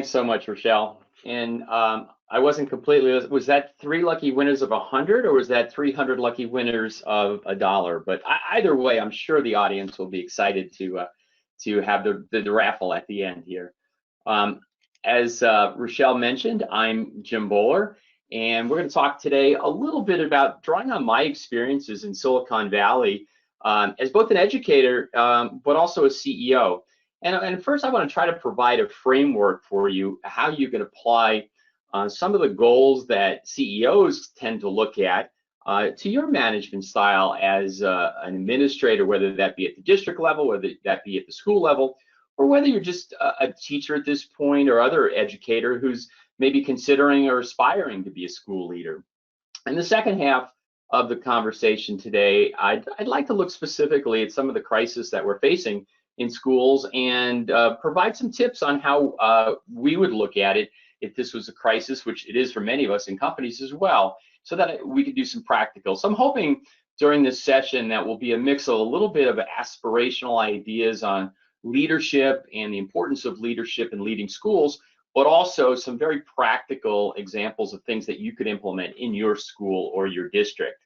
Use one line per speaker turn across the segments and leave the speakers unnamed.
Thanks so much, Rochelle. And I wasn't completely, was that 3 lucky winners of 100 or was that 300 lucky winners of $1? But either way, I'm sure the audience will be excited to have the raffle at the end here. As Rochelle mentioned, I'm Jim Bowler, and we're going to talk today a little bit about drawing on my experiences in Silicon Valley as both an educator, but also a CEO. And first, I want to try to provide a framework for you, how you can apply some of the goals that CEOs tend to look at to your management style as an administrator, whether that be at the district level, whether that be at the school level, or whether you're just a teacher at this point or other educator who's maybe considering or aspiring to be a school leader. In the second half of the conversation today, I'd like to look specifically at some of the crises that we're facing in schools and provide some tips on how we would look at it if this was a crisis, which it is for many of us in companies as well, so that we could do some practical. So I'm hoping during this session that will be a mix of a little bit of aspirational ideas on leadership and the importance of leadership in leading schools, but also some very practical examples of things that you could implement in your school or your district.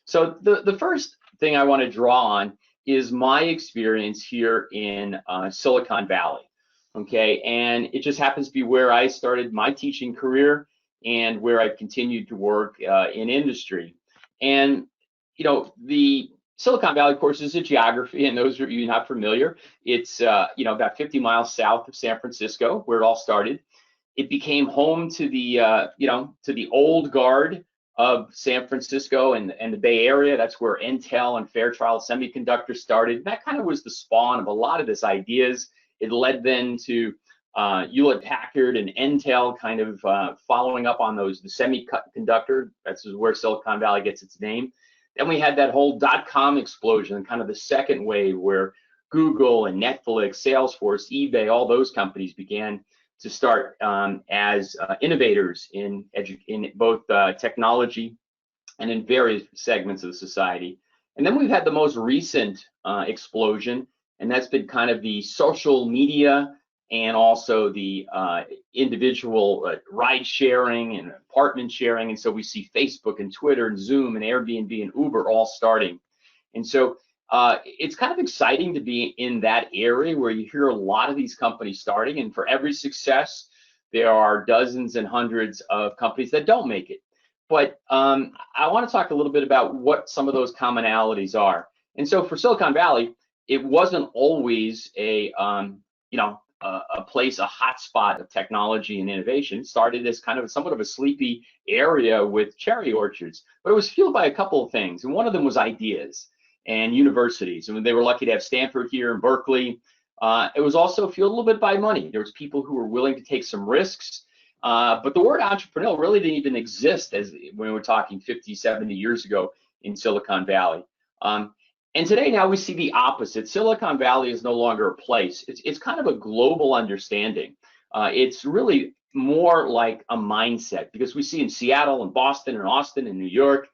So the first thing I want to draw on is my experience here in Silicon Valley, okay? And it just happens to be where I started my teaching career and where I've continued to work in industry. And, you know, the Silicon Valley, of course, is a geography, and those of you not familiar, it's, you know, about 50 miles south of San Francisco, where it all started. It became home to the, you know, to the old guard of San Francisco and the Bay Area. That's where Intel and Fairchild Semiconductor started. That kind of was the spawn of a lot of this ideas. It led then to Hewlett Packard and Intel kind of following up on those, the semiconductor. That's where Silicon Valley gets its name. Then we had that whole .com explosion, kind of the second wave where Google and Netflix, Salesforce, eBay, all those companies began to start as innovators in both technology and in various segments of society. And then we've had the most recent explosion, and that's been kind of the social media and also the individual ride sharing and apartment sharing. And so we see Facebook and Twitter and Zoom and Airbnb and Uber all starting. And so it's kind of exciting to be in that area where you hear a lot of these companies starting, and for every success, there are dozens and hundreds of companies that don't make it. But I want to talk a little bit about what some of those commonalities are. And so for Silicon Valley, it wasn't always a, you know, a place, a hotspot of technology and innovation. It started as kind of somewhat of a sleepy area with cherry orchards, but it was fueled by a couple of things, and one of them was ideas and universities. And they were lucky to have Stanford here in Berkeley. It was also fueled a little bit by money. There was people who were willing to take some risks, but the word entrepreneurial really didn't even exist as when we were talking 50, 70 years ago in Silicon Valley. And today now we see the opposite. Silicon Valley is no longer a place. It's kind of a global understanding. It's really more like a mindset, because we see in Seattle and Boston and Austin and New York,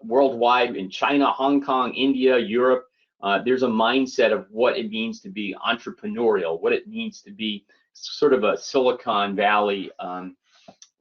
worldwide, in China, Hong Kong, India, Europe, there's a mindset of what it means to be entrepreneurial, what it means to be sort of a Silicon Valley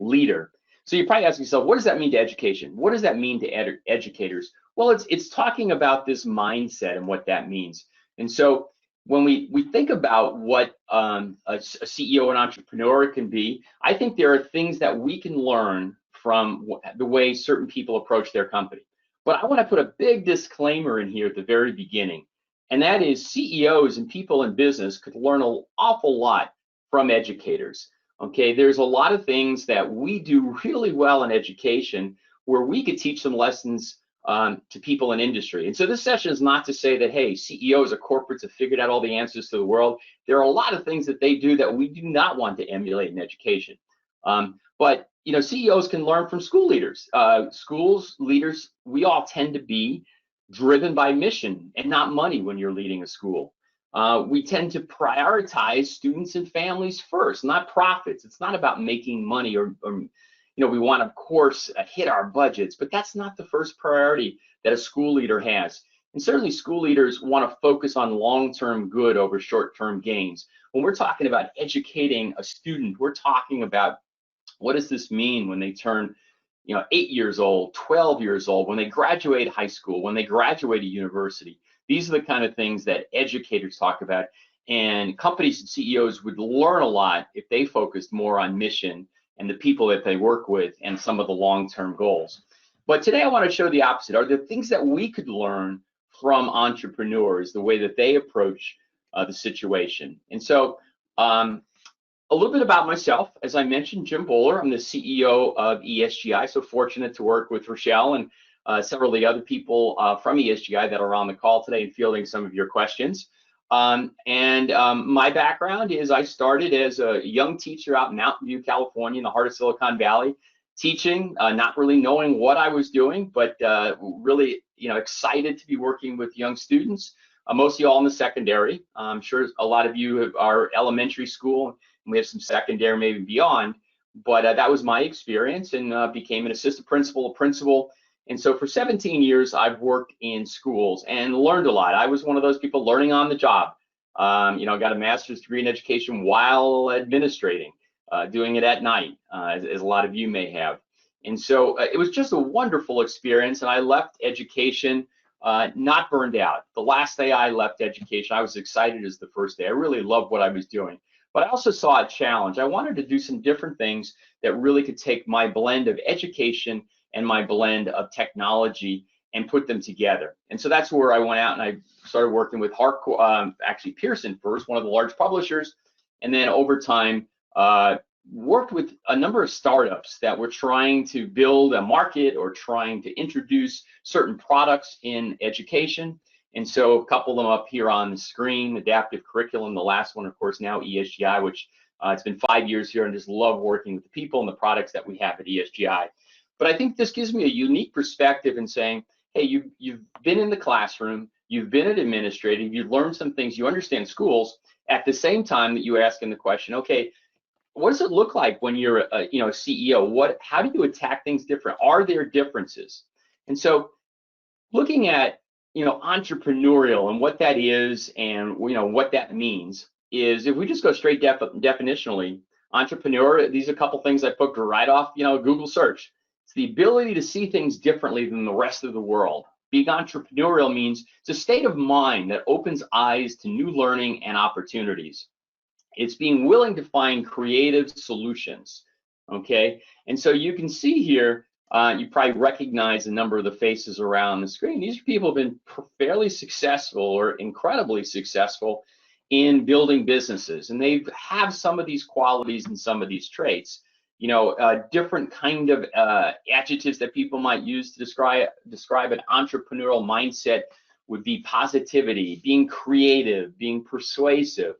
leader. So you're probably asking yourself, what does that mean to education? What does that mean to educators? Well, it's talking about this mindset and what that means. And so when we think about what a CEO and entrepreneur can be, I think there are things that we can learn from the way certain people approach their company. But I want to put a big disclaimer in here at the very beginning, and that is CEOs and people in business could learn an awful lot from educators. Okay, there's a lot of things that we do really well in education where we could teach some lessons to people in industry. And so this session is not to say that, hey, CEOs or corporates have figured out all the answers to the world. There are a lot of things that they do that we do not want to emulate in education. But you know, CEOs can learn from school leaders. Schools leaders, we all tend to be driven by mission and not money when you're leading a school. We tend to prioritize students and families first, not profits. It's not about making money or you know, we want, of course, hit our budgets, but that's not the first priority that a school leader has. And certainly school leaders want to focus on long-term good over short-term gains. When we're talking about educating a student, we're talking about what does this mean when they turn 8 years old, 12 years old, when they graduate high school, when they graduate a university. These are the kind of things that educators talk about, and companies and CEOs would learn a lot if they focused more on mission and the people that they work with and some of the long-term goals. But today I want to show the opposite. Are there things that we could learn from entrepreneurs, the way that they approach the situation? And so a little bit about myself. As I mentioned, Jim Bowler. I'm the CEO of ESGI. So fortunate to work with Rochelle and several of the other people from ESGI that are on the call today and fielding some of your questions. My background is I started as a young teacher out in Mountain View, California, in the heart of Silicon Valley, teaching, not really knowing what I was doing, but really, excited to be working with young students, mostly all in the secondary. I'm sure a lot of you are elementary school, and we have some secondary, maybe beyond, but that was my experience, and became an assistant principal, a principal. And so for 17 years, I've worked in schools and learned a lot. I was one of those people learning on the job. Got a master's degree in education while administrating, doing it at night, as a lot of you may have. And so it was just a wonderful experience, and I left education not burned out. The last day I left education, I was excited as the first day. I really loved what I was doing. But I also saw a challenge. I wanted to do some different things that really could take my blend of education and my blend of technology and put them together. And so that's where I went out and I started working with Harcourt, actually Pearson first, one of the large publishers, and then over time worked with a number of startups that were trying to build a market or trying to introduce certain products in education. And so a couple of them up here on the screen, adaptive curriculum, the last one, of course, now ESGI, which it's been 5 years here, and just love working with the people and the products that we have at ESGI. But I think this gives me a unique perspective in saying, hey, you've been in the classroom, you've been an administrator, you've learned some things, you understand schools, at the same time that you're asking the question, okay, what does it look like when you're a CEO? How do you attack things different? Are there differences? And so looking at entrepreneurial and what that is and what that means is, if we just go straight definitionally, entrepreneur, these are a couple things I put right off Google search. It's the ability to see things differently than the rest of the world. Being entrepreneurial means it's a state of mind that opens eyes to new learning and opportunities. It's being willing to find creative solutions, okay? And so you can see here, you probably recognize a number of the faces around the screen. These people have been fairly successful or incredibly successful in building businesses, and they have some of these qualities and some of these traits. Different kind of adjectives that people might use to describe an entrepreneurial mindset would be positivity, being creative, being persuasive,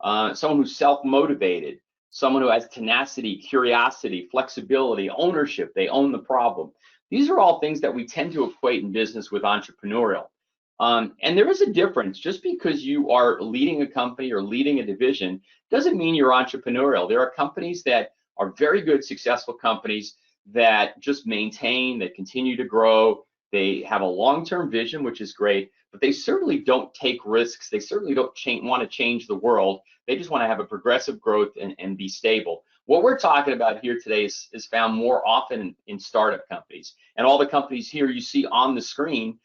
someone who's self-motivated, someone who has tenacity, curiosity, flexibility, ownership. They own the problem. These are all things that we tend to equate in business with entrepreneurial. And there is a difference. Just because you are leading a company or leading a division doesn't mean you're entrepreneurial. There are companies that are very good, successful companies that just maintain, that continue to grow. They have a long-term vision, which is great, but they certainly don't take risks. They certainly don't want to change the world. They just want to have a progressive growth and be stable. What we're talking about here today is found more often in startup companies. And all the companies here you see on the screen,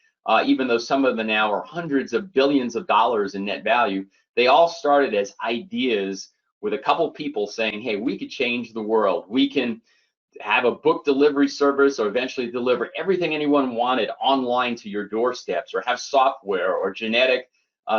even though some of them now are hundreds of billions of dollars in net value, they all started as ideas with a couple people saying, hey, we could change the world. We can have a book delivery service or eventually deliver everything anyone wanted online to your doorsteps, or have software or genetic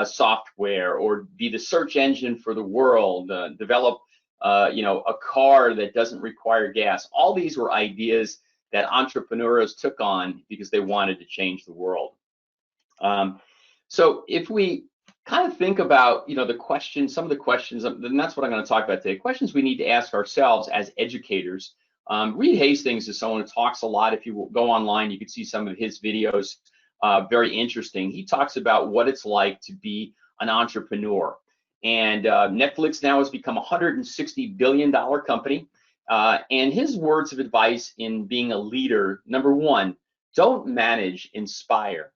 software, or be the search engine for the world, develop a car that doesn't require gas. All these were ideas that entrepreneurs took on because they wanted to change the world. So if we kind of think about the questions, some of the questions, and that's what I'm going to talk about today, questions we need to ask ourselves as educators. Reed Hastings is someone who talks a lot. If you go online, you can see some of his videos, very interesting. He talks about what it's like to be an entrepreneur. And Netflix now has become a $160 billion company. And his words of advice in being a leader, number one, don't manage, inspire.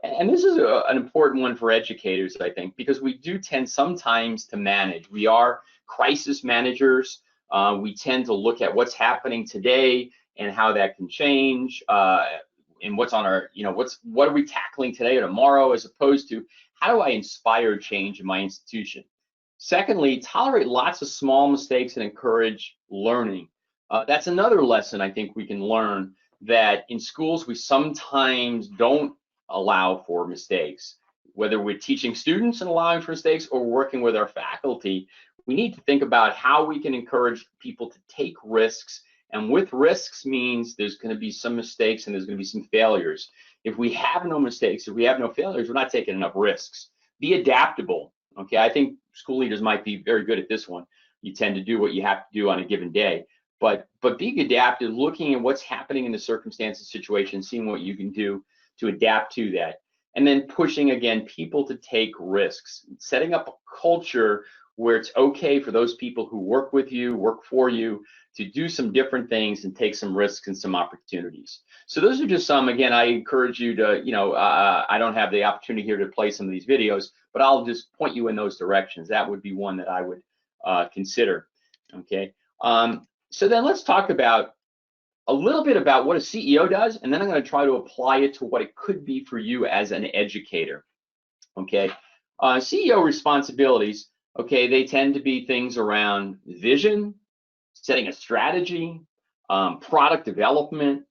And this is an important one for educators, I think, because we do tend sometimes to manage. We are crisis managers. We tend to look at what's happening today and how that can change, and what's on our, what are we tackling today or tomorrow, as opposed to how do I inspire change in my institution. Secondly, tolerate lots of small mistakes and encourage learning. That's another lesson I think we can learn, that in schools we sometimes don't allow for mistakes. Whether we're teaching students and allowing for mistakes or working with our faculty, we need to think about how we can encourage people to take risks. And with risks means there's going to be some mistakes and there's going to be some failures. If we have no mistakes, if we have no failures, we're not taking enough risks. Be adaptable. Okay, I think school leaders might be very good at this one. You tend to do what you have to do on a given day. But being adaptive, looking at what's happening in the circumstances, situation, seeing what you can do to adapt to that. And then pushing, again, people to take risks, setting up a culture where it's okay for those people who work with you, work for you, to do some different things and take some risks and some opportunities. So those are just some. Again, I encourage you to, I don't have the opportunity here to play some of these videos, but I'll just point you in those directions. That would be one that I would consider. Okay. So then let's talk about a little bit about what a CEO does, and then I'm going to try to apply it to what it could be for you as an educator. Okay, CEO responsibilities, okay, they tend to be things around vision, setting a strategy, product development,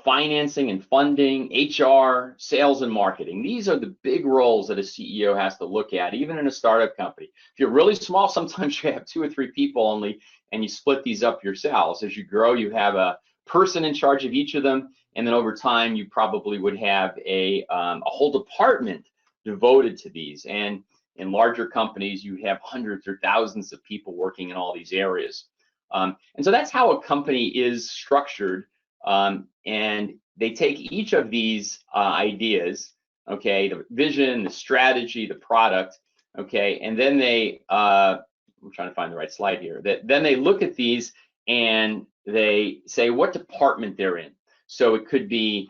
financing and funding, HR, sales and marketing. These are the big roles that a CEO has to look at, even in a startup company. If you're really small, sometimes you have 2 or 3 people only, and you split these up yourselves. As you grow, you have a person in charge of each of them, and then over time, you probably would have a whole department devoted to these. And in larger companies, you have hundreds or thousands of people working in all these areas. And so that's how a company is structured. And they take each of these ideas, okay, the vision, the strategy, the product, okay, and then they, I'm trying to find the right slide here, then they look at these and they say what department they're in. So it could be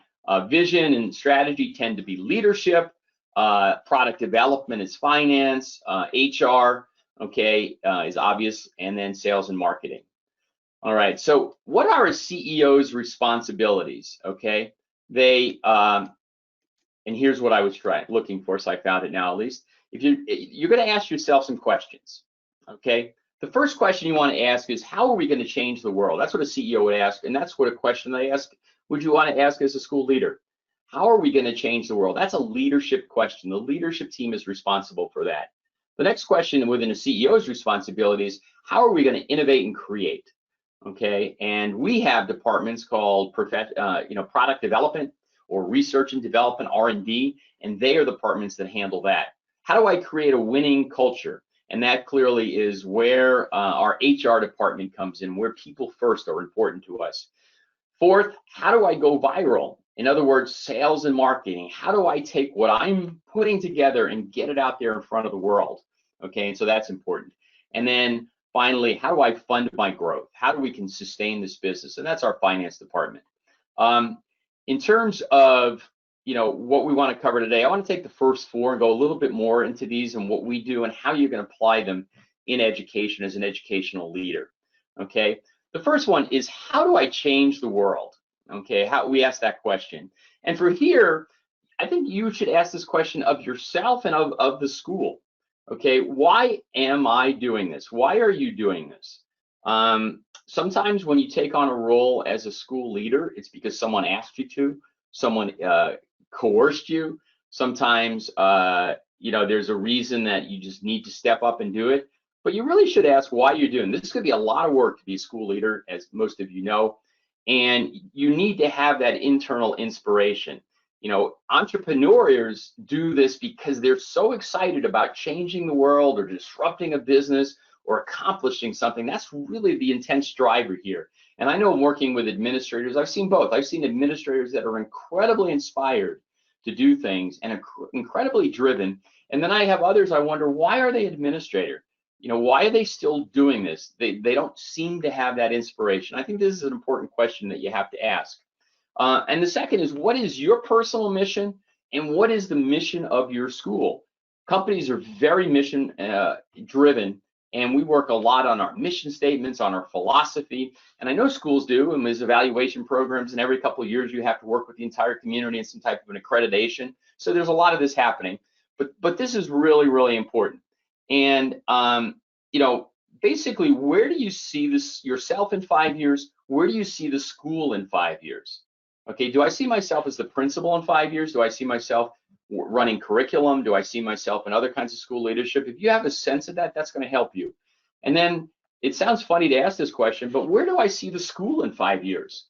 vision and strategy tend to be leadership, product development is finance, HR, okay, is obvious, and then sales and marketing. All right, so what are a CEO's responsibilities? Okay, they, and here's what I was looking for, so I found it now at least. If you're going to ask yourself some questions, okay? The first question you want to ask is, how are we going to change the world? That's what a CEO would ask, and that's what a question they ask. Would you want to ask as a school leader? How are we going to change the world? That's a leadership question. The leadership team is responsible for that. The next question within a CEO's responsibilities, how are we going to innovate and create? Okay, and we have departments called product development or research and development, R&D, and they are the departments that handle that. How do I create a winning culture? And that clearly is where our HR department comes in, where people first are important to us. Fourth, how do I go viral? In other words, sales and marketing. How do I take what I'm putting together and get it out there in front of the world? Okay, and so that's important. And then finally, how do I fund my growth? How do we can sustain this business? And that's our finance department. In terms of what we want to cover today, I want to take the first 4 and go a little bit more into these and what we do and how you're going to apply them in education as an educational leader. Okay, the first one is, how do I change the world? Okay, how we ask that question. And for here, I think you should ask this question of yourself and of the school. Okay, why am I doing this? Why are you doing this? Sometimes when you take on a role as a school leader, it's because someone asked you to, someone coerced you. Sometimes, there's a reason that you just need to step up and do it. But you really should ask why you're doing this. This could be a lot of work to be a school leader, as most of you know, and you need to have that internal inspiration. Entrepreneurs do this because they're so excited about changing the world or disrupting a business or accomplishing something. That's really the intense driver here. And I know working with administrators, I've seen both. I've seen administrators that are incredibly inspired to do things and incredibly driven. And then I have others, I wonder, why are they administrator? Why are they still doing this? They don't seem to have that inspiration. I think this is an important question that you have to ask. And the second is, what is your personal mission and what is the mission of your school? Companies are very mission driven, and we work a lot on our mission statements, on our philosophy, and I know schools do, and there's evaluation programs, and every couple of years you have to work with the entire community in some type of an accreditation. So there's a lot of this happening, but this is really, really important. And you know, basically, where do you see this yourself in 5 years? Where do you see the school in 5 years? Okay, do I see myself as the principal in 5 years? Do I see myself running curriculum? Do I see myself in other kinds of school leadership? If you have a sense of that, that's going to help you. And then it sounds funny to ask this question, but where do I see the school in 5 years?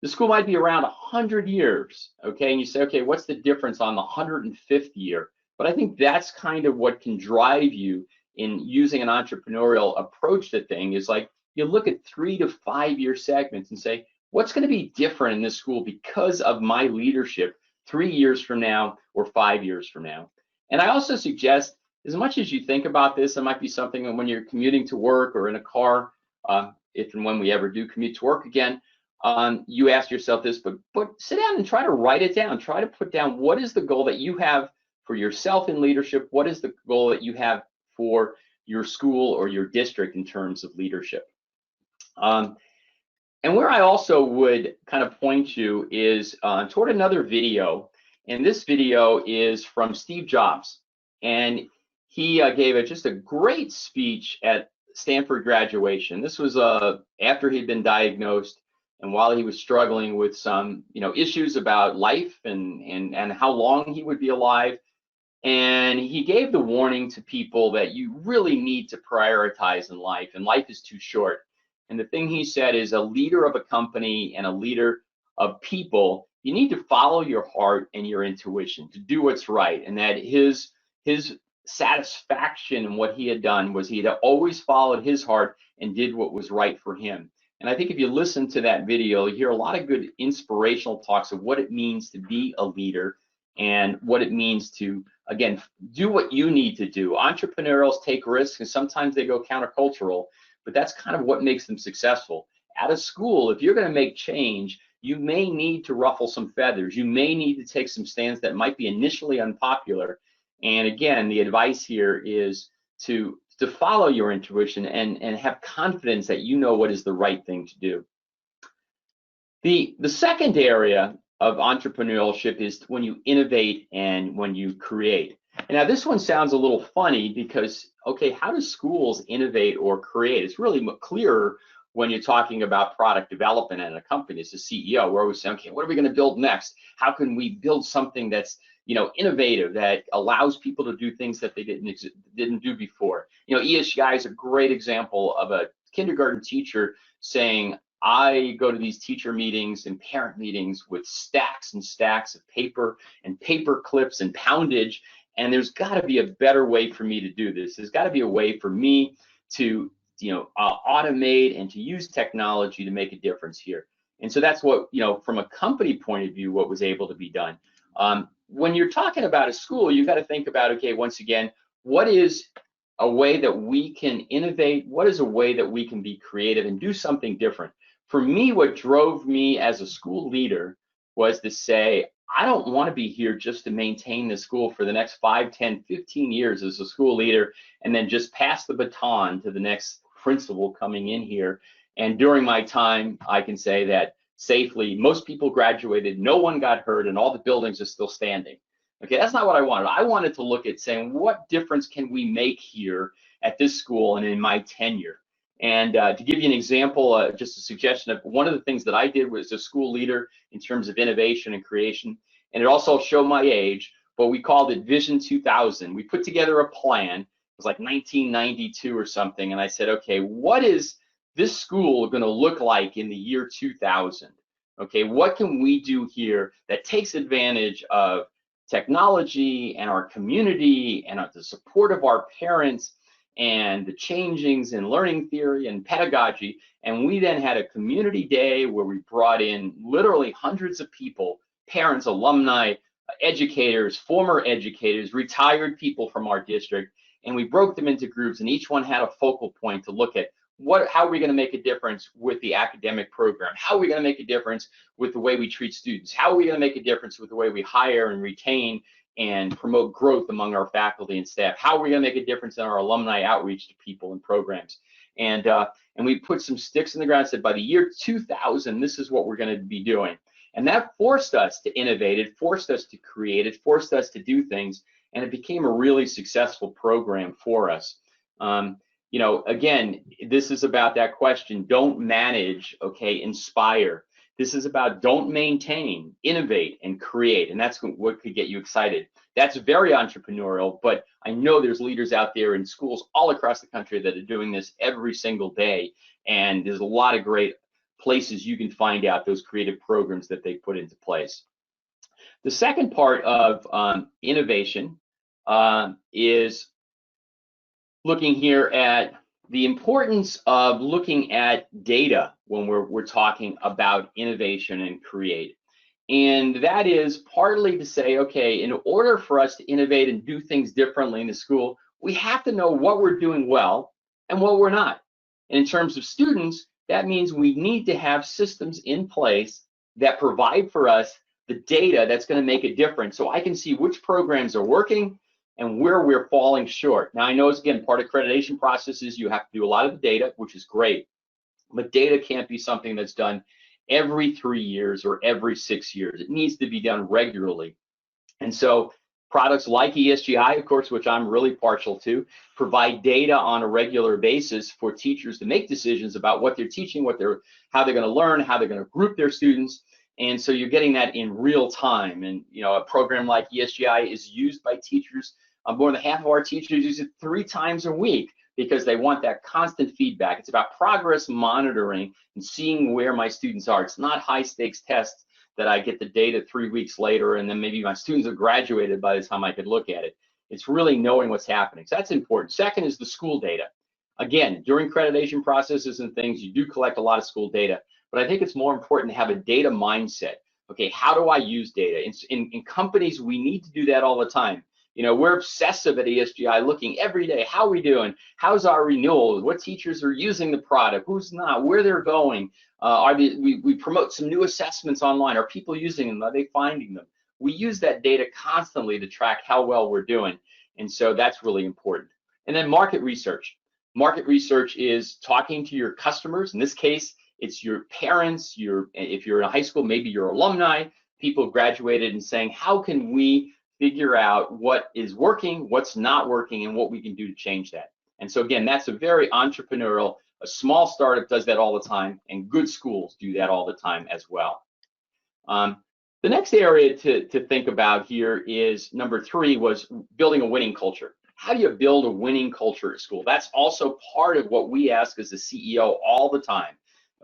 The school might be around 100 years, okay? And you say, okay, what's the difference on the 105th year? But I think that's kind of what can drive you in using an entrepreneurial approach to things. Is like you look at 3 to 5 year segments and say, what's going to be different in this school because of my leadership 3 years from now or 5 years from now? And I also suggest, as much as you think about this, it might be something that when you're commuting to work or in a car, if and when we ever do commute to work again, you ask yourself this, but sit down and try to write it down. Try to put down, what is the goal that you have for yourself in leadership? What is the goal that you have for your school or your district in terms of leadership? And where I also would kind of point you is toward another video. And this video is from Steve Jobs. And he gave just a great speech at Stanford graduation. This was after he'd been diagnosed and while he was struggling with some issues about life and how long he would be alive. And he gave the warning to people that you really need to prioritize in life, and life is too short. And the thing he said is, a leader of a company and a leader of people, you need to follow your heart and your intuition to do what's right. And that his satisfaction in what he had done was he had always followed his heart and did what was right for him. And I think if you listen to that video, you hear a lot of good inspirational talks of what it means to be a leader and what it means to, again, do what you need to do. Entrepreneurials take risks, and sometimes they go countercultural, but that's kind of what makes them successful. At a school, if you're going to make change, you may need to ruffle some feathers. You may need to take some stands that might be initially unpopular. And again, the advice here is to follow your intuition and have confidence that you know what is the right thing to do. The second area of entrepreneurship is when you innovate and when you create. And now this one sounds a little funny because, okay, how do schools innovate or create? It's really clearer when you're talking about product development at a company. As a CEO, we're always saying, okay, what are we going to build next? How can we build something that's innovative, that allows people to do things that they didn't do before? ESGI is a great example of a kindergarten teacher saying, I go to these teacher meetings and parent meetings with stacks and stacks of paper and paper clips and poundage, and there's got to be a better way for me to do this. There's got to be a way for me to automate and to use technology to make a difference here. And so that's what, from a company point of view, what was able to be done. When you're talking about a school, you've got to think about, okay, once again, what is a way that we can innovate? What is a way that we can be creative and do something different? For me, what drove me as a school leader was to say, I don't want to be here just to maintain the school for the next 5, 10, 15 years as a school leader, and then just pass the baton to the next principal coming in here. And during my time, I can say that safely, most people graduated, no one got hurt, and all the buildings are still standing. Okay, that's not what I wanted. I wanted to look at saying, what difference can we make here at this school and in my tenure? And to give you an example, just a suggestion of one of the things that I did was a school leader in terms of innovation and creation, and it also showed my age, but we called it Vision 2000. We put together a plan. It was like 1992 or something, and I said, okay, what is this school going to look like in the year 2000? Okay, what can we do here that takes advantage of technology and our community and the support of our parents and the changings in learning theory and pedagogy? And we then had a community day where we brought in literally hundreds of people, parents, alumni, educators, former educators, retired people from our district, and we broke them into groups, and each one had a focal point to look at how are we going to make a difference with the academic program? How are we going to make a difference with the way we treat students? How are we going to make a difference with the way we hire and retain and promote growth among our faculty and staff? How are we going to make a difference in our alumni outreach to people and programs? And we put some sticks in the ground and said, by the year 2000, this is what we're going to be doing. And that forced us to innovate, it forced us to create, it forced us to do things, and it became a really successful program for us. You know, again, this is about that question, don't manage, okay, inspire. This is about don't maintain, innovate, and create, and that's what could get you excited. That's very entrepreneurial, but I know there's leaders out there in schools all across the country that are doing this every single day, and there's a lot of great places you can find out those creative programs that they put into place. The second part of innovation is looking here at the importance of looking at data when we're talking about innovation and create. And that is partly to say, okay, in order for us to innovate and do things differently in the school, we have to know what we're doing well and what we're not. And in terms of students, that means we need to have systems in place that provide for us the data that's going to make a difference, so I can see which programs are working and where we're falling short. Now, I know, again, part of accreditation processes, you have to do a lot of the data, which is great, but data can't be something that's done every 3 years or every 6 years. It needs to be done regularly. And so products like ESGI, of course, which I'm really partial to, provide data on a regular basis for teachers to make decisions about what they're teaching, how they're going to learn, how they're going to group their students. And so you're getting that in real time. And you know, a program like ESGI is used by teachers. More than half of our teachers use it 3 times a week because they want that constant feedback. It's about progress monitoring and seeing where my students are. It's not high stakes tests that I get the data 3 weeks later and then maybe my students have graduated by the time I could look at it. It's really knowing what's happening. So that's important. Second is the school data. Again, during accreditation processes and things, you do collect a lot of school data, but I think it's more important to have a data mindset. Okay, how do I use data? In companies, we need to do that all the time. You know, we're obsessive at ESGI looking every day. How are we doing? How's our renewals? What teachers are using the product? Who's not? Where they're going? We promote some new assessments online. Are people using them? Are they finding them? We use that data constantly to track how well we're doing. And so that's really important. And then market research. Market research is talking to your customers. In this case, it's your parents, if you're in a high school, maybe your alumni, people who graduated, and saying, how can we figure out what is working, what's not working, and what we can do to change that. And so again, that's a very entrepreneurial, a small startup does that all the time, and good schools do that all the time as well. The next area to think about here is number 3 was building a winning culture. How do you build a winning culture at school? That's also part of what we ask as the CEO all the time.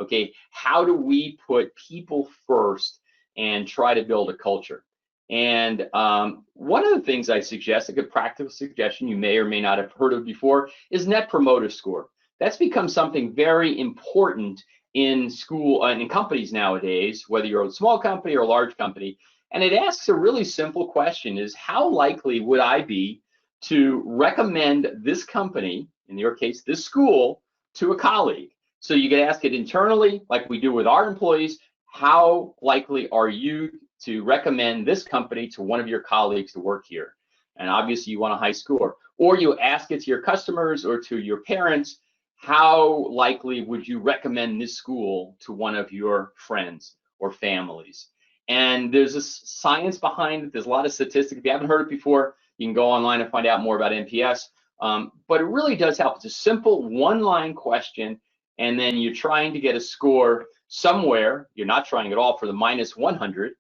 Okay, how do we put people first and try to build a culture? And one of the things I suggest, a good practical suggestion you may or may not have heard of before, is Net Promoter Score. That's become something very important in school and in companies nowadays, whether you're a small company or a large company. And it asks a really simple question, is how likely would I be to recommend this company, in your case, this school, to a colleague? So you can ask it internally, like we do with our employees, how likely are you to recommend this company to one of your colleagues to work here? And obviously you want a high score. Or you ask it to your customers or to your parents, how likely would you recommend this school to one of your friends or families? And there's a science behind it. There's a lot of statistics. If you haven't heard it before, you can go online and find out more about NPS. But it really does help. It's a simple 1-line question, and then you're trying to get a score somewhere. You're not trying at all for the -100.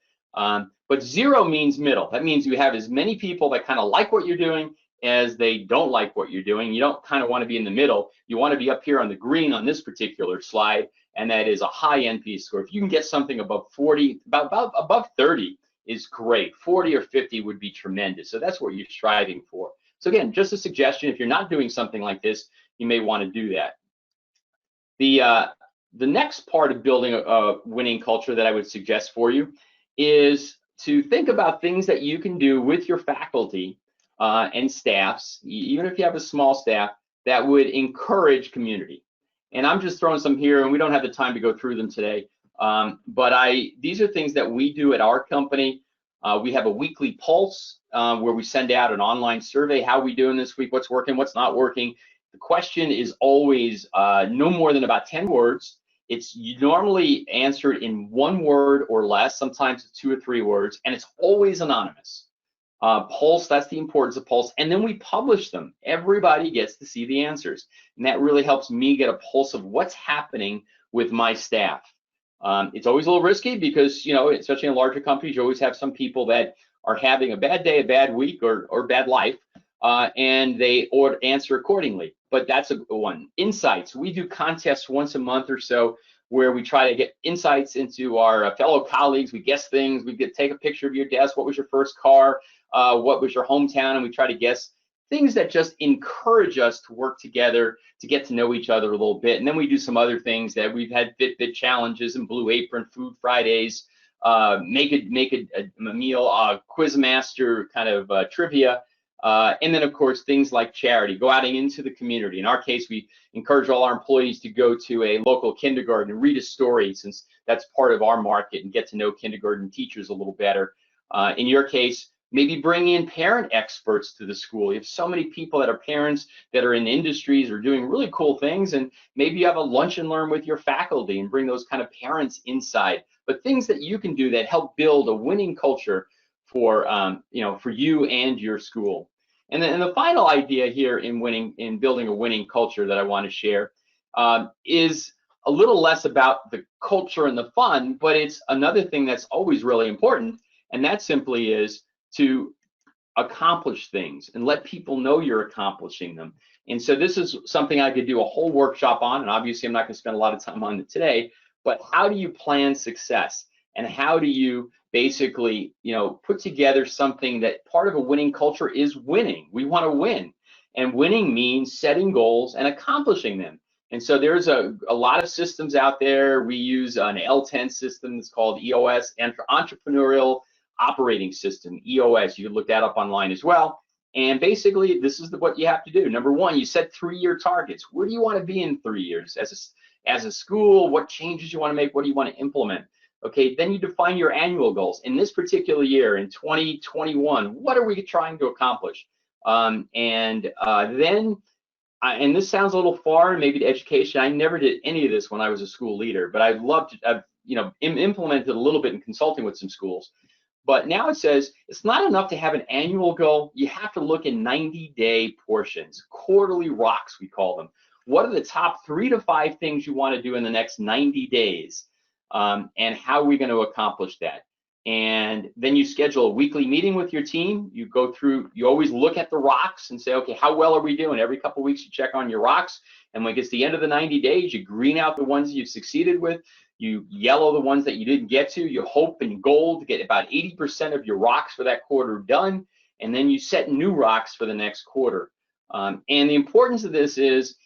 But 0 means middle. That means you have as many people that kind of like what you're doing as they don't like what you're doing. You don't kind of want to be in the middle. You want to be up here on the green on this particular slide, and that is a high NPS score. If you can get something above 40, above 30 is great. 40 or 50 would be tremendous. So that's what you're striving for. So again, just a suggestion, if you're not doing something like this, you may want to do that. The next part of building a winning culture that I would suggest for you is to think about things that you can do with your faculty and staffs, even if you have a small staff, that would encourage community. And I'm just throwing some here, and we don't have the time to go through them today. These are things that we do at our company. We have a weekly pulse where we send out an online survey. How are we doing this week? What's working? What's not working? The question is always no more than about 10 words. It's normally answered in 1 word or less, sometimes 2 or 3 words, and it's always anonymous. Pulse, that's the importance of Pulse, and then we publish them. Everybody gets to see the answers, and that really helps me get a pulse of what's happening with my staff. It's always a little risky because, you know, especially in larger companies, you always have some people that are having a bad day, a bad week, or bad life, and they answer accordingly. But that's a good one. Insights. We do contests once a month or so where we try to get insights into our fellow colleagues. We guess things. We take a picture of your desk. What was your first car? What was your hometown? And we try to guess things that just encourage us to work together, to get to know each other a little bit. And then we do some other things that we've had Fitbit challenges and Blue Apron, Food Fridays, make a meal, Quizmaster kind of trivia. And then, of course, things like charity, go out into the community. In our case, we encourage all our employees to go to a local kindergarten and read a story, since that's part of our market, and get to know kindergarten teachers a little better. In your case, maybe bring in parent experts to the school. You have so many people that are parents that are in industries or doing really cool things, and maybe you have a lunch and learn with your faculty and bring those kind of parents inside. But things that you can do that help build a winning culture for for you and your school. And then the final idea here in building a winning culture that I want to share is a little less about the culture and the fun, but it's another thing that's always really important, and that simply is to accomplish things and let people know you're accomplishing them. And so this is something I could do a whole workshop on, and obviously I'm not going to spend a lot of time on it today, but how do you plan success, and how do you basically, put together something that part of a winning culture is winning. We want to win, and winning means setting goals and accomplishing them. And so there's a lot of systems out there. We use an L10 system that's called EOS, Entrepreneurial Operating System, EOS. You can look that up online as well. And basically, this is what you have to do. Number one, you set 3-year targets. Where do you want to be in 3 years as a school? What changes you want to make? What do you want to implement? Okay, then you define your annual goals. In this particular year, in 2021, what are we trying to accomplish? And this sounds a little foreign, maybe to education. I never did any of this when I was a school leader, but I've implemented a little bit in consulting with some schools. But now it says it's not enough to have an annual goal. You have to look in 90-day portions, quarterly rocks, we call them. What are the top 3 to 5 things you want to do in the next 90 days? And how are we going to accomplish that? And then you schedule a weekly meeting with your team. You go through, you always look at the rocks and say, okay, how well are we doing? Every couple of weeks you check on your rocks. And when it gets to the end of the 90 days, you green out the ones you've succeeded with. You yellow the ones that you didn't get to. You hope in gold to get about 80% of your rocks for that quarter done. And then you set new rocks for the next quarter. And the importance of this is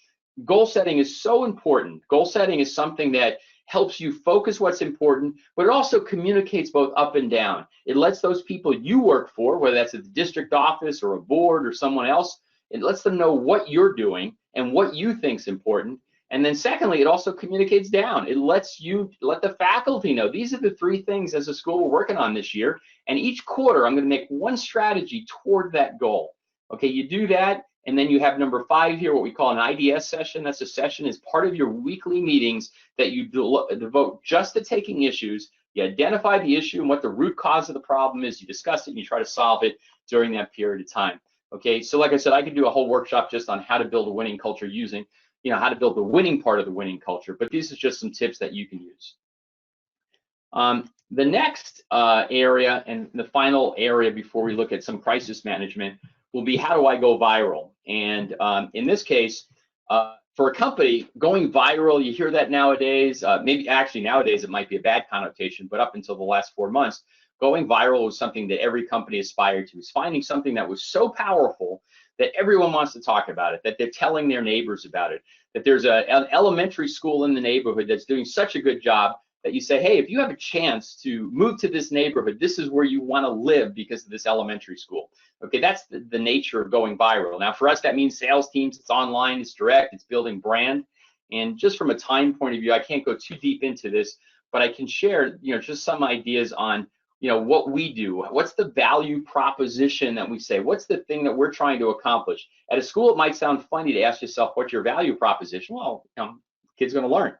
goal setting is so important. Goal setting is something that helps you focus what's important, but it also communicates both up and down. It lets those people you work for, whether that's at the district office or a board or someone else, it lets them know what you're doing and what you think is important. And then secondly, it also communicates down. It lets the faculty know these are the 3 things as a school we're working on this year. And each quarter, I'm going to make one strategy toward that goal. Okay, you do that. And then you have number 5 here, what we call an IDS session. That's a session as part of your weekly meetings that you devote just to taking issues. You identify the issue and what the root cause of the problem is. You discuss it and you try to solve it during that period of time. Okay, so like I said, I could do a whole workshop just on how to build a winning culture using, how to build the winning part of the winning culture. But these are just some tips that you can use. The next area and the final area before we look at some crisis management will be, how do I go viral? And in this case, for a company, going viral, you hear that nowadays, maybe actually nowadays it might be a bad connotation, but up until the last 4 months, going viral was something that every company aspired to. It's finding something that was so powerful that everyone wants to talk about it, that they're telling their neighbors about it, that there's an elementary school in the neighborhood that's doing such a good job that you say, hey, if you have a chance to move to this neighborhood, this is where you want to live because of this elementary school. Okay, that's the nature of going viral. Now, for us, that means sales teams, it's online, it's direct, it's building brand. And just from a time point of view, I can't go too deep into this, but I can share, just some ideas on, what we do. What's the value proposition that we say? What's the thing that we're trying to accomplish? At a school, it might sound funny to ask yourself, what's your value proposition? Well, kid's going to learn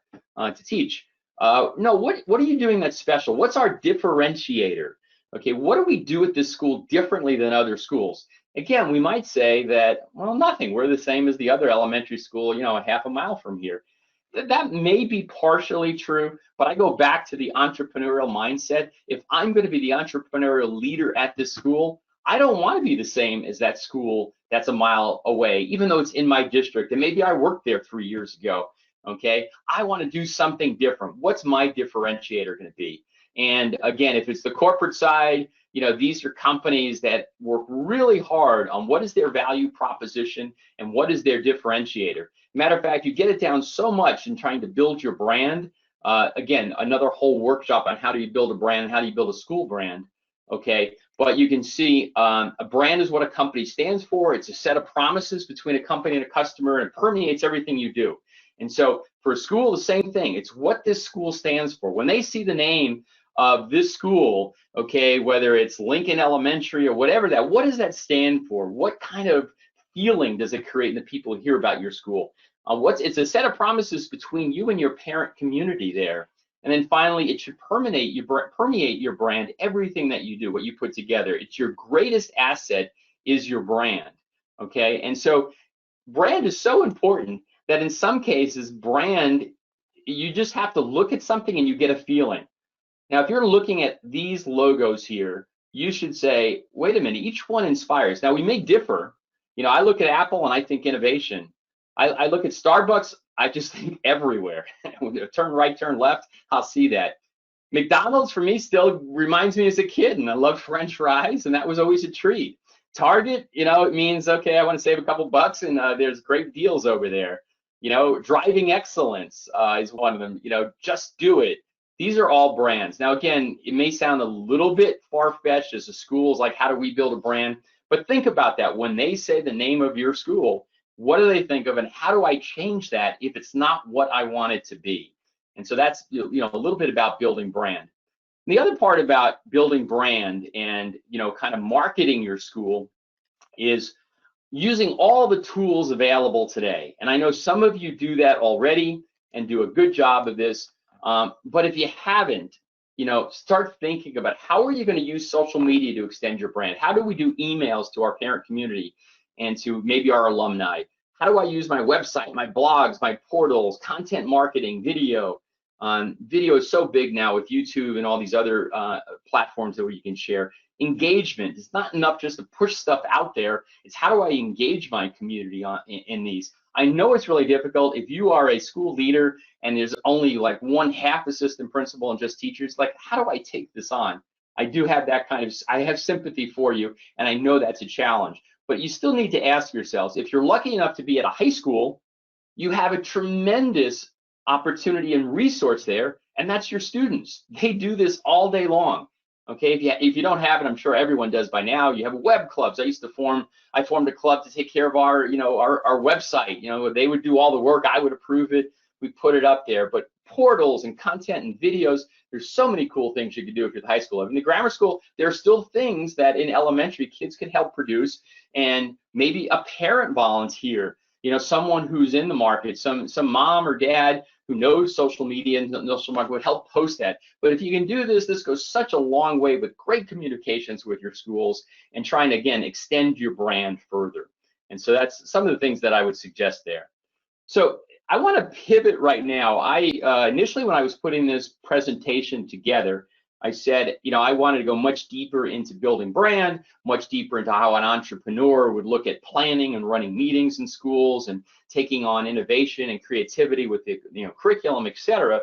to teach. No, what are you doing that's special? What's our differentiator? Okay, what do we do at this school differently than other schools? Again, we might say that, well, nothing. We're the same as the other elementary school, a half a mile from here. That may be partially true, but I go back to the entrepreneurial mindset. If I'm going to be the entrepreneurial leader at this school, I don't want to be the same as that school that's a mile away, even though it's in my district, and maybe I worked there 3 years ago. Okay, I want to do something different. What's my differentiator going to be? And again, if it's the corporate side, these are companies that work really hard on what is their value proposition and what is their differentiator. Matter of fact, you get it down so much in trying to build your brand. Again, another whole workshop on how do you build a brand and how do you build a school brand. Okay, but you can see a brand is what a company stands for. It's a set of promises between a company and a customer, and it permeates everything you do. And so for a school, the same thing. It's what this school stands for. When they see the name of this school, okay, whether it's Lincoln Elementary or whatever that, what does that stand for? What kind of feeling does it create in the people who hear about your school? It's a set of promises between you and your parent community there. And then finally, it should permeate your brand, everything that you do, what you put together. It's your greatest asset is your brand, okay? And so brand is so important that in some cases, brand, you just have to look at something and you get a feeling. Now, if you're looking at these logos here, you should say, wait a minute, each one inspires. Now, we may differ. I look at Apple and I think innovation. I look at Starbucks, I just think everywhere. Turn right, turn left, I'll see that. McDonald's for me still reminds me as a kid, and I love French fries, and that was always a treat. Target, it means, okay, I want to save a couple bucks, and there's great deals over there. Driving excellence is one of them. Just do it. These are all brands. Now, again, it may sound a little bit far-fetched as a school is like, how do we build a brand? But think about that. When they say the name of your school, what do they think of, and how do I change that if it's not what I want it to be? And so that's a little bit about building brand. And the other part about building brand and kind of marketing your school is using all the tools available today. And I know some of you do that already and do a good job of this. But if you haven't, start thinking about how are you going to use social media to extend your brand? How do we do emails to our parent community and to maybe our alumni? How do I use my website, my blogs, my portals, content marketing, video? Video is so big now with YouTube and all these other platforms that you can share. Engagement, it's not enough just to push stuff out there. It's how do I engage my community in these? I know it's really difficult if you are a school leader and there's only like 1/2 assistant principal and just teachers. Like, how do I take this on? I do have that I have sympathy for you, and I know that's a challenge. But you still need to ask yourselves, if you're lucky enough to be at a high school, you have a tremendous opportunity and resource there, and that's your students. They do this all day long. Okay, if you don't have it, I'm sure everyone does by now. You have web clubs. I formed a club to take care of our website. They would do all the work. I would approve it. We put it up there. But portals and content and videos, there's so many cool things you could do if you're at the high school. In the grammar school, there are still things that in elementary kids can help produce, and maybe a parent volunteer. Someone who's in the market, some mom or dad who knows social media and social marketing would help post that. But if you can do this, this goes such a long way with great communications with your schools and trying to, again, extend your brand further. And so that's some of the things that I would suggest there. So I want to pivot right now. Initially, when I was putting this presentation together, I said, I wanted to go much deeper into building brand, much deeper into how an entrepreneur would look at planning and running meetings in schools and taking on innovation and creativity with the curriculum, et cetera.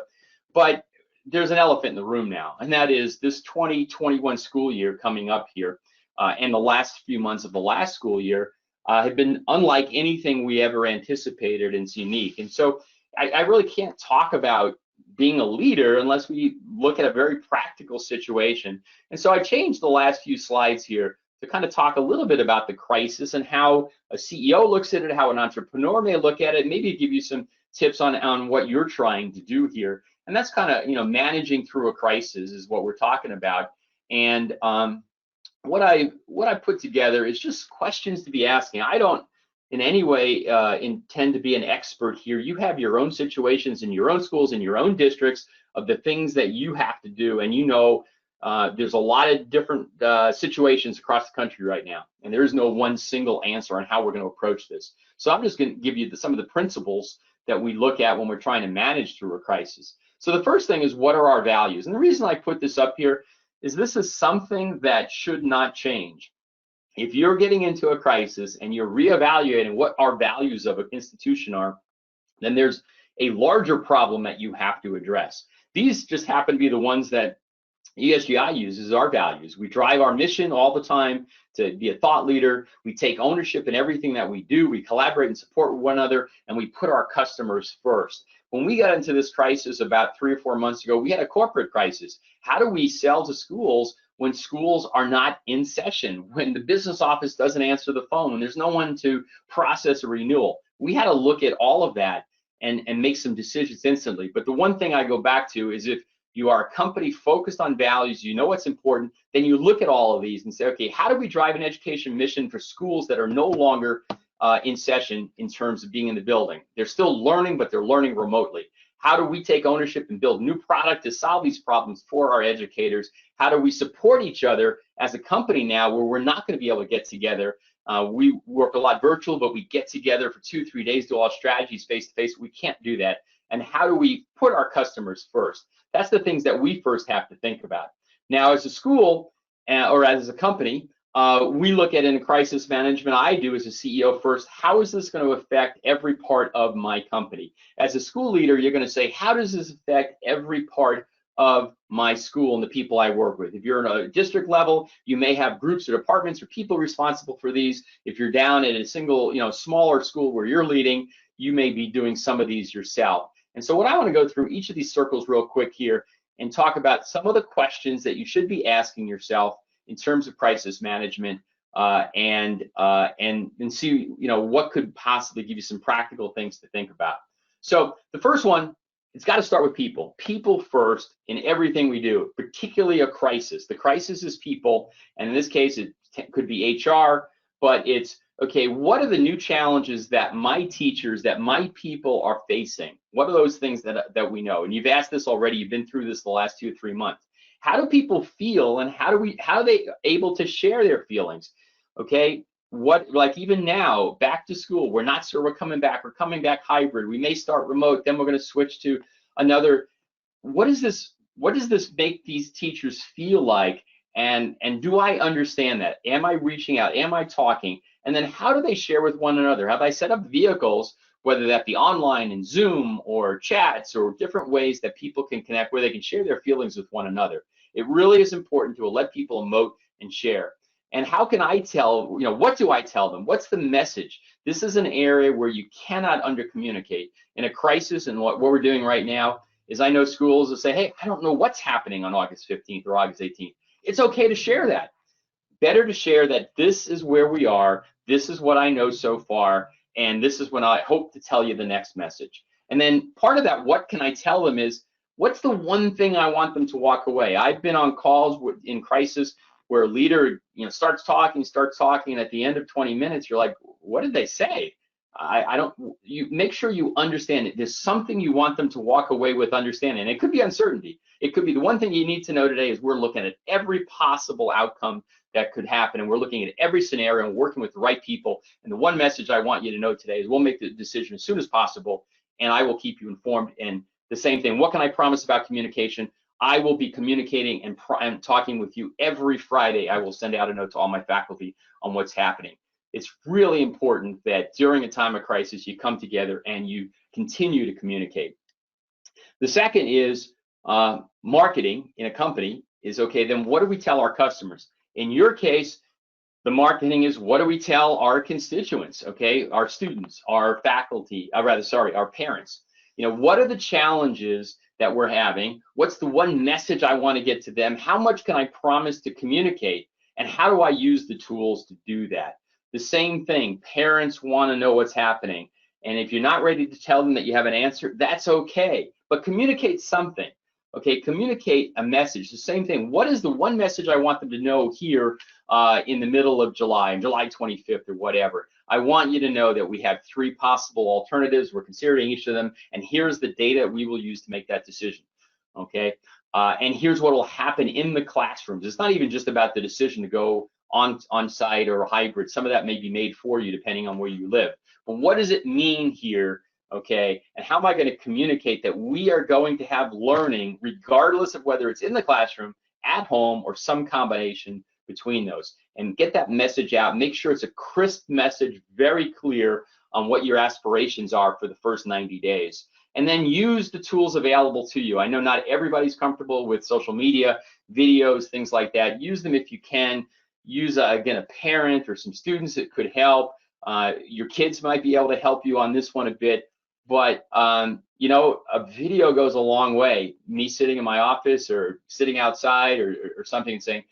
But there's an elephant in the room now, and that is this 2021 school year coming up here, and the last few months of the last school year have been unlike anything we ever anticipated, and it's unique. And so I really can't talk about being a leader unless we look at a very practical situation. And so I changed the last few slides here to kind of talk a little bit about the crisis and how a CEO looks at it, how an entrepreneur may look at it, maybe give you some tips on what you're trying to do here. And that's kind of, managing through a crisis is what we're talking about. And what I put together is just questions to be asking. I don't in any way intend to be an expert here. You have your own situations in your own schools, in your own districts, of the things that you have to do. And there's a lot of different situations across the country right now, and there is no one single answer on how we're going to approach this. So I'm just going to give you some of the principles that we look at when we're trying to manage through a crisis. So the first thing is, what are our values? And the reason I put this up here is this is something that should not change. If you're getting into a crisis and you're reevaluating what our values of an institution are, then there's a larger problem that you have to address. These just happen to be the ones that ESGI uses, our values. We drive our mission all the time to be a thought leader. We take ownership in everything that we do. We collaborate and support one another, and we put our customers first. When we got into this crisis about 3 or 4 months ago, we had a corporate crisis. How do we sell to schools when schools are not in session, when the business office doesn't answer the phone, when there's no one to process a renewal? We had to look at all of that and make some decisions instantly. But the one thing I go back to is, if you are a company focused on values, you know what's important, then you look at all of these and say, okay, how do we drive an education mission for schools that are no longer in session in terms of being in the building? They're still learning, but they're learning remotely. How do we take ownership and build new product to solve these problems for our educators? How do we support each other as a company now, where we're not going to be able to get together? We work a lot virtual, but we get together for 2-3 days, do all strategies face to face. We can't do that. And how do we put our customers first? That's the things that we first have to think about. Now, as a school or as a company, we look at, in crisis management, I do as a CEO first, how is this going to affect every part of my company? As a school leader, you're going to say, how does this affect every part of my school and the people I work with? If you're in a district level, you may have groups or departments or people responsible for these. If you're down at a single, smaller school where you're leading, you may be doing some of these yourself. And so what I want to go through each of these circles real quick here and talk about some of the questions that you should be asking yourself in terms of crisis management, and see, what could possibly give you some practical things to think about. So the first one, it's got to start with people. People first in everything we do, particularly a crisis. The crisis is people, and in this case, it could be HR, but it's, okay, what are the new challenges that my teachers, that my people are facing? What are those things that we know? And you've asked this already. You've been through this the last 2 or 3 months. How do people feel, and how are they able to share their feelings? Okay, like even now, back to school, we're not sure we're coming back hybrid. We may start remote, then we're going to switch to another. What does this make these teachers feel like? And do I understand that? Am I reaching out? Am I talking? And then how do they share with one another? Have I set up vehicles, whether that be online in Zoom or chats or different ways that people can connect, where they can share their feelings with one another? It really is important to let people emote and share. And how can I tell, what do I tell them? What's the message? This is an area where you cannot under-communicate. In a crisis, and what we're doing right now is, I know schools will say, hey, I don't know what's happening on August 15th or August 18th. It's okay to share that. Better to share that this is where we are, this is what I know so far, and this is when I hope to tell you the next message. And then part of that, what can I tell them, is, what's the one thing I want them to walk away? I've been on calls in crisis where a leader, starts talking, and at the end of 20 minutes, you're like, what did they say? You make sure you understand it. There's something you want them to walk away with understanding. And it could be uncertainty. It could be the one thing you need to know today is, we're looking at every possible outcome that could happen, and we're looking at every scenario and working with the right people. And the one message I want you to know today is, we'll make the decision as soon as possible, and I will keep you informed. And the same thing, what can I promise about communication? I will be communicating and talking with you every Friday. I will send out a note to all my faculty on what's happening. It's really important that during a time of crisis, you come together and you continue to communicate. The second is marketing in a company is, okay, then what do we tell our customers? In your case, the marketing is, what do we tell our constituents, okay, our students, our faculty, our parents? What are the challenges that we're having? What's the one message I want to get to them? How much can I promise to communicate? And how do I use the tools to do that? The same thing, parents want to know what's happening. And if you're not ready to tell them that you have an answer, that's okay. But communicate something. Okay, communicate a message. The same thing. What is the one message I want them to know here in the middle of July, on July 25th or whatever? I want you to know that we have 3 possible alternatives. We're considering each of them, and here's the data we will use to make that decision. Okay, and here's what will happen in the classrooms. It's not even just about the decision to go on site or hybrid. Some of that may be made for you depending on where you live. But what does it mean here? Okay, and how am I going to communicate that we are going to have learning regardless of whether it's in the classroom, at home, or some combination between those? And get that message out. Make sure it's a crisp message, very clear on what your aspirations are for the first 90 days. And then use the tools available to you. I know not everybody's comfortable with social media, videos, things like that. Use them if you can. Use, again, a parent or some students that could help. Your kids might be able to help you on this one a bit. But, you know, a video goes a long way. Me sitting in my office or sitting outside or something and saying,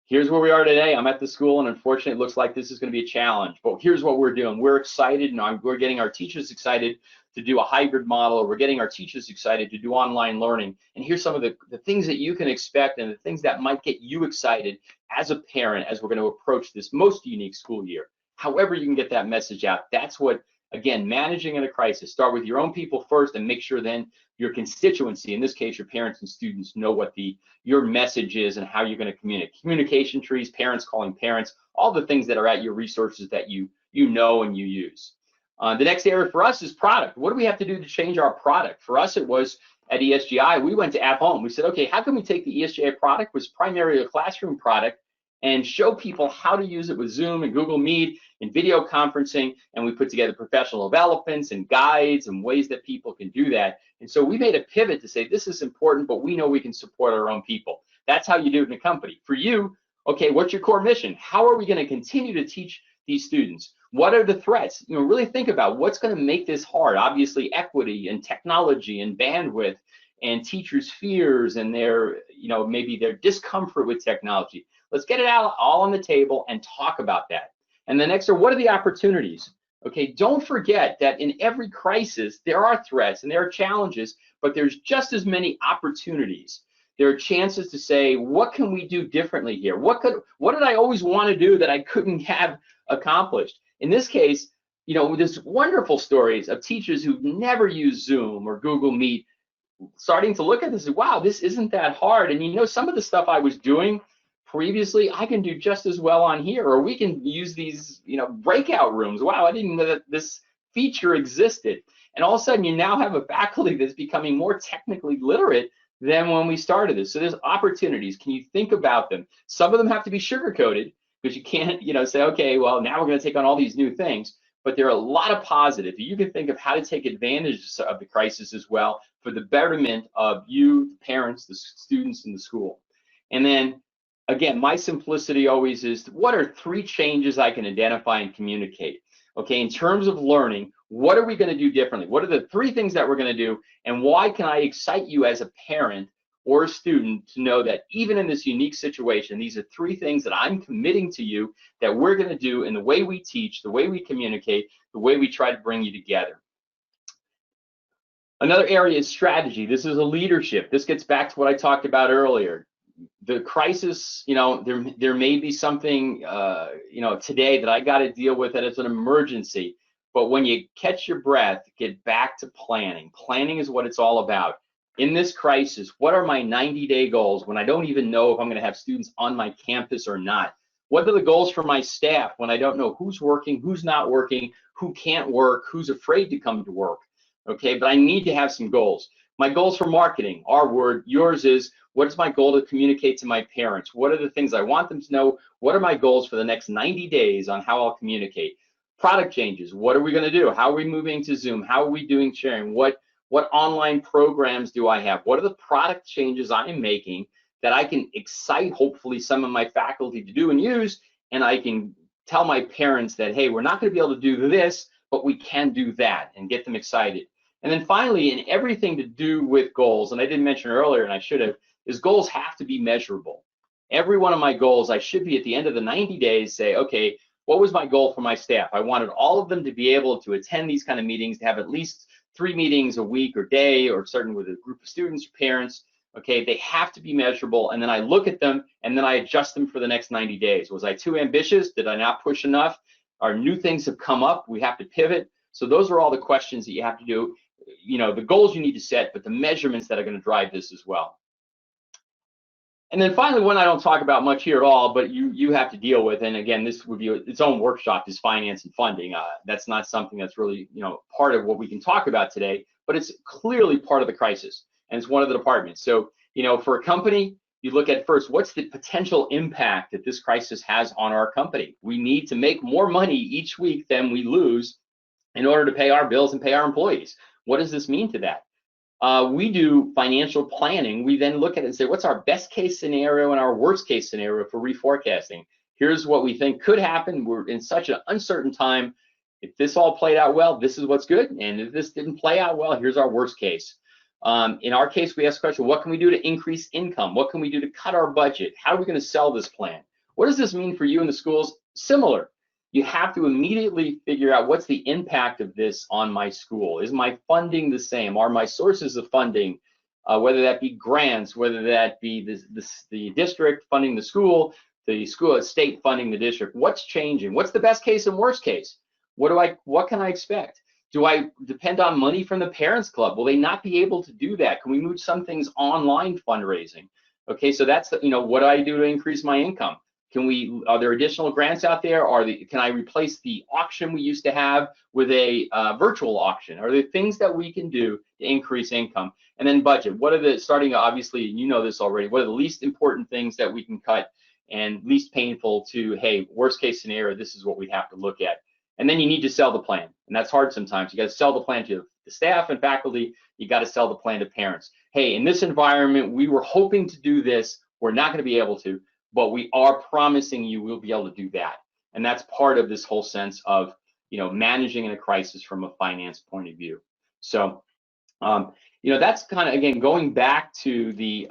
here's where we are today. I'm at the school, and unfortunately, it looks like this is going to be a challenge. But here's what we're doing. We're excited, and we're getting our teachers excited to do a hybrid model, or we're getting our teachers excited to do online learning. And here's some of the things that you can expect and the things that might get you excited as a parent as we're going to approach this most unique school year. However you can get that message out, that's what, again, managing in a crisis. Start with your own people first and make sure then your constituency, in this case, your parents and students, know what your message is and how you're going to communicate. Communication trees, parents calling parents, all the things that are at your resources that you know and you use. The next area for us is product. What do we have to do to change our product? For us, it was at ESGI, we went to at home. We said, okay, how can we take the ESGI product, which was primarily a classroom product, and show people how to use it with Zoom and Google Meet and video conferencing, and we put together professional developments and guides and ways that people can do that. And so we made a pivot to say, this is important, but we know we can support our own people. That's how you do it in a company. For you, okay, what's your core mission? How are we going to continue to teach these students? What are the threats? You know, really think about what's going to make this hard. Obviously, equity and technology and bandwidth and teachers' fears and their, you know, maybe their discomfort with technology. Let's get it out all on the table and talk about that. And the next are, what are the opportunities? Okay, don't forget that in every crisis, there are threats and there are challenges, but there's just as many opportunities. There are chances to say, what can we do differently here? What did I always want to do that I couldn't have accomplished? In this case, you know, there's wonderful stories of teachers who've never used Zoom or Google Meet starting to look at this and, wow, this isn't that hard. And you know, some of the stuff I was doing previously, I can do just as well on here, or we can use these, you know, breakout rooms. Wow, I didn't know that this feature existed. And all of a sudden, you now have a faculty that's becoming more technically literate than when we started this. So there's opportunities. Can you think about them? Some of them have to be sugar-coated because you can't, you know, say, okay, well, now we're going to take on all these new things. But there are a lot of positive. You can think of how to take advantage of the crisis as well for the betterment of you, the parents, the students, and the school. And then, again, my simplicity always is, what are 3 changes I can identify and communicate? Okay, in terms of learning, what are we going to do differently? What are the 3 things that we're going to do, and why can I excite you as a parent or a student to know that even in this unique situation, these are 3 things that I'm committing to you that we're going to do in the way we teach, the way we communicate, the way we try to bring you together. Another area is strategy. This is a leadership. This gets back to what I talked about earlier. The crisis, you know, there may be something, you know, today that I got to deal with that it's an emergency. But when you catch your breath, get back to planning. Planning is what it's all about. In this crisis, what are my 90-day goals when I don't even know if I'm going to have students on my campus or not? What are the goals for my staff when I don't know who's working, who's not working, who can't work, who's afraid to come to work? Okay, but I need to have some goals. My goals for marketing, our word, yours is, what is my goal to communicate to my parents? What are the things I want them to know? What are my goals for the next 90 days on how I'll communicate? Product changes, what are we going to do? How are we moving to Zoom? How are we doing sharing? What online programs do I have? What are the product changes I am making that I can excite, hopefully, some of my faculty to do and use, and I can tell my parents that, hey, we're not going to be able to do this, but we can do that, and get them excited. And then finally, in everything to do with goals, and I didn't mention earlier, and I should have, is goals have to be measurable. Every one of my goals, I should be at the end of the 90 days say, okay, what was my goal for my staff? I wanted all of them to be able to attend these kind of meetings, to have at least 3 meetings a week or day, or starting with a group of students or parents. Okay, they have to be measurable, and then I look at them and then I adjust them for the next 90 days. Was I too ambitious? Did I not push enough? Our new things have come up, we have to pivot. So those are all the questions that you have to do. You know, the goals you need to set, but the measurements that are going to drive this as well. And then finally, one I don't talk about much here at all, but you have to deal with, and again, this would be its own workshop, is finance and funding. That's not something that's really, you know, part of what we can talk about today, but it's clearly part of the crisis, and it's one of the departments. So, you know, for a company, you look at first, what's the potential impact that this crisis has on our company? We need to make more money each week than we lose in order to pay our bills and pay our employees. What does this mean to that? We do financial planning. We then look at it and say, what's our best case scenario and our worst case scenario for reforecasting? Here's what we think could happen. We're in such an uncertain time. If this all played out well, this is what's good. And if this didn't play out well, here's our worst case. In our case, we ask the question, what can we do to increase income? What can we do to cut our budget? How are we going to sell this plan? What does this mean for you in the schools? Similar. You have to immediately figure out, what's the impact of this on my school? Is my funding the same? Are my sources of funding, whether that be grants, whether that be the district funding the school state funding the district, what's changing? What's the best case and worst case? What can I expect? Do I depend on money from the parents club? Will they not be able to do that? Can we move some things online fundraising? Okay, so that's you know, what do I do to increase my income? Are there additional grants out there? Can I replace the auction we used to have with a virtual auction? Are there things that we can do to increase income? And then budget. What are the, starting obviously, you know this already, what are the least important things that we can cut and least painful to, hey, worst case scenario, this is what we have to look at. And then you need to sell the plan. And that's hard sometimes. You got to sell the plan to the staff and faculty. You got to sell the plan to parents. Hey, in this environment, we were hoping to do this. We're not going to be able to, but we are promising you we'll be able to do that. And that's part of this whole sense of, you know, managing in a crisis from a finance point of view. So, you know, that's kind of, again, going back to the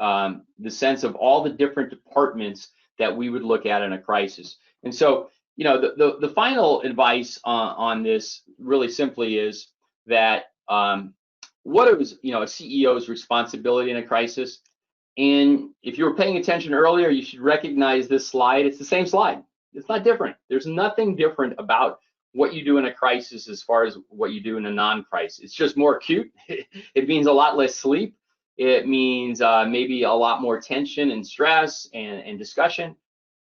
sense of all the different departments that we would look at in a crisis. And so, you know, the final advice on this really simply is that what is, you know, a CEO's responsibility in a crisis? And if you were paying attention earlier, you should recognize this slide. It's the same slide. It's not different. There's nothing different about what you do in a crisis as far as what you do in a non-crisis. It's just more acute. It means a lot less sleep. It means maybe a lot more tension and stress and discussion.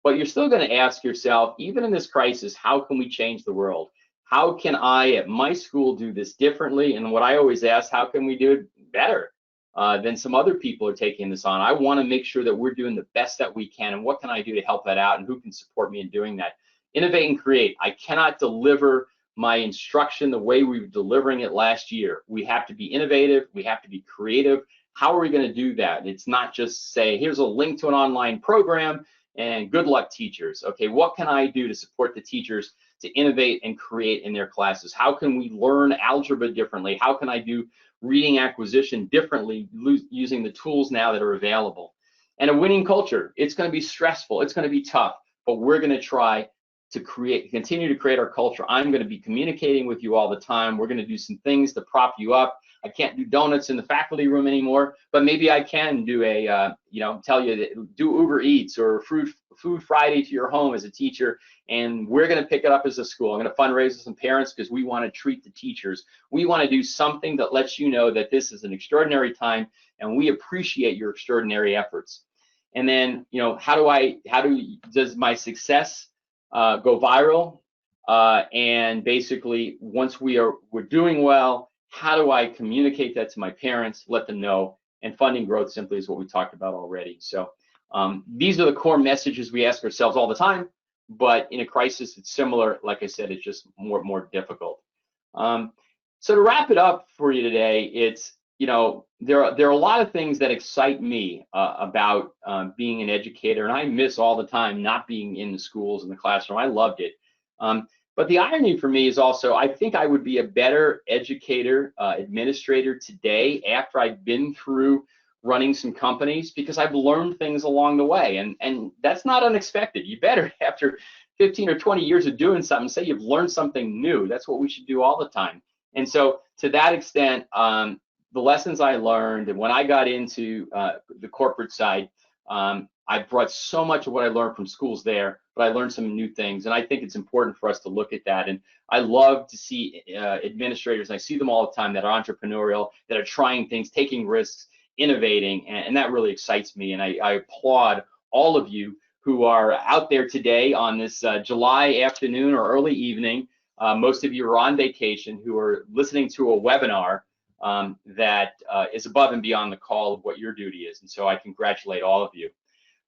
But you're still going to ask yourself, even in this crisis, how can we change the world? How can I at my school do this differently? And what I always ask, how can we do it better than some other people are taking this on? I want to make sure that we're doing the best that we can, and what can I do to help that out, and who can support me in doing that? Innovate and create. I cannot deliver my instruction the way we were delivering it last year. We have to be innovative. We have to be creative. How are we going to do that? It's not just say, here's a link to an online program and good luck, teachers. Okay, what can I do to support the teachers to innovate and create in their classes? How can we learn algebra differently? How can I do reading acquisition differently using the tools now that are available? And a winning culture. It's going to be stressful. It's going to be tough, but we're going to try to continue to create our culture. I'm going to be communicating with you all the time. We're going to do some things to prop you up. I can't do donuts in the faculty room anymore, but maybe I can do you know, tell you that do Uber Eats or Food Friday to your home as a teacher, and we're going to pick it up as a school. I'm going to fundraise with some parents because we want to treat the teachers. We want to do something that lets you know that this is an extraordinary time and we appreciate your extraordinary efforts. And then, you know, does my success go viral? And basically, once we're doing well, how do I communicate that to my parents, let them know? And funding growth simply is what we talked about already. So these are the core messages we ask ourselves all the time, but in a crisis, it's similar. Like I said, it's just more difficult. So to wrap it up for you today, it's, you know, there are a lot of things that excite me about being an educator, and I miss all the time not being in the schools and the classroom. I loved it. But the irony for me is also, I think I would be a better educator, administrator today after I've been through running some companies because I've learned things along the way, and that's not unexpected. You better, after 15 or 20 years of doing something, say you've learned something new. That's what we should do all the time. And so to that extent, the lessons I learned, and when I got into the corporate side, I brought so much of what I learned from schools there, but I learned some new things, and I think it's important for us to look at that. And I love to see administrators, and I see them all the time, that are entrepreneurial, that are trying things, taking risks, innovating, and that really excites me. And I applaud all of you who are out there today on this July afternoon or early evening. Most of you are on vacation, who are listening to a webinar that is above and beyond the call of what your duty is. And so I congratulate all of you.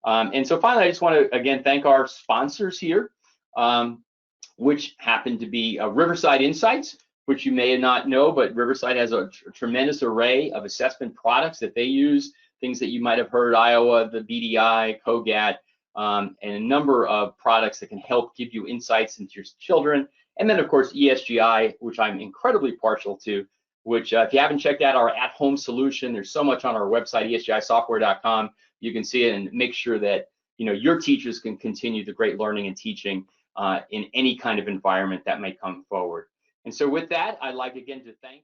And so finally, I just want to, again, thank our sponsors here, which happen to be Riverside Insights, which you may not know, but Riverside has a tremendous array of assessment products that they use, things that you might have heard, Iowa, the BDI, COGAT, and a number of products that can help give you insights into your children. And then, of course, ESGI, which I'm incredibly partial to, which if you haven't checked out our at-home solution, there's so much on our website, esgisoftware.com. You can see it and make sure that your teachers can continue the great learning and teaching in any kind of environment that may come forward. And so with that, I'd like again to thank